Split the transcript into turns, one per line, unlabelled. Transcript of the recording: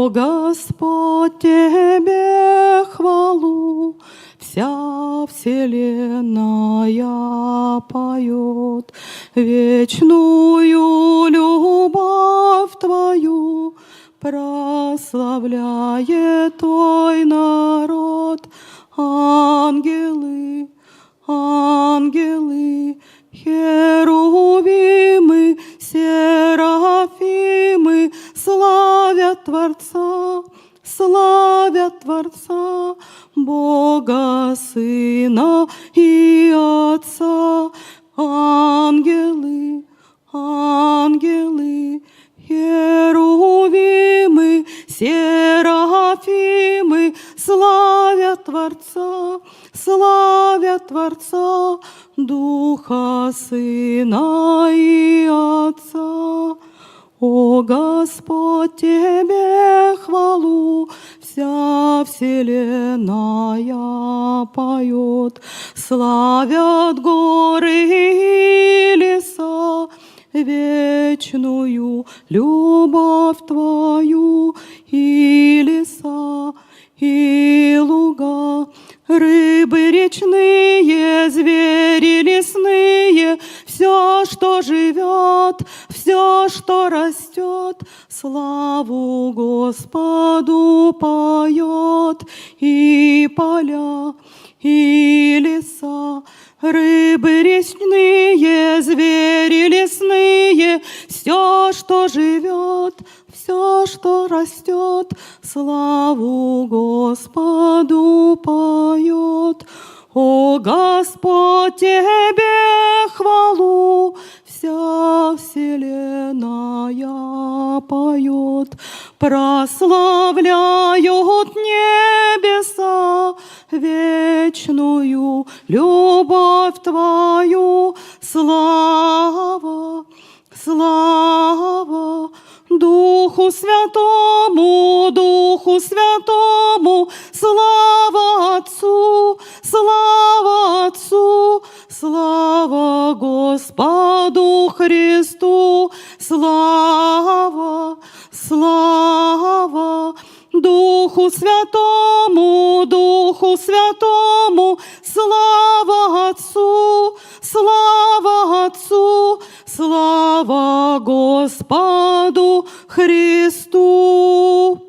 О Господь, Тебе хвалу, вся вселенная поет, вечную любовь Твою прославляет Твой народ. Ангелы, ангелы, херувимы, серафимы славят Творца, славят Творца, Бога, Сына и Отца. Ангелы, ангелы, херувимы, серафимы славят Творца, славят Творца, Духа, Сына и Отца. О Господь, Тебе хвалу, вся вселенная поет, славят горы и леса вечную любовь Твою, и леса, и луга, рыбы речные, звери лесные, все, что живет, все, что растет, славу Господу поет. И поля, и леса, рыбы речные, звери лесные, все, что живет, все, что растет, славу Господу поет. О Господь, Тебе хвалу, вся вселенная поет, прославляют небеса вечную любовь Твою. Слава, слава Духу Святому, Духу Святому, слава Отцу, слава Отцу, слава Господу Христу, слава, слава Духу Святому, Духу Святому, слава Отцу, слава Отцу, слава Господу Христу.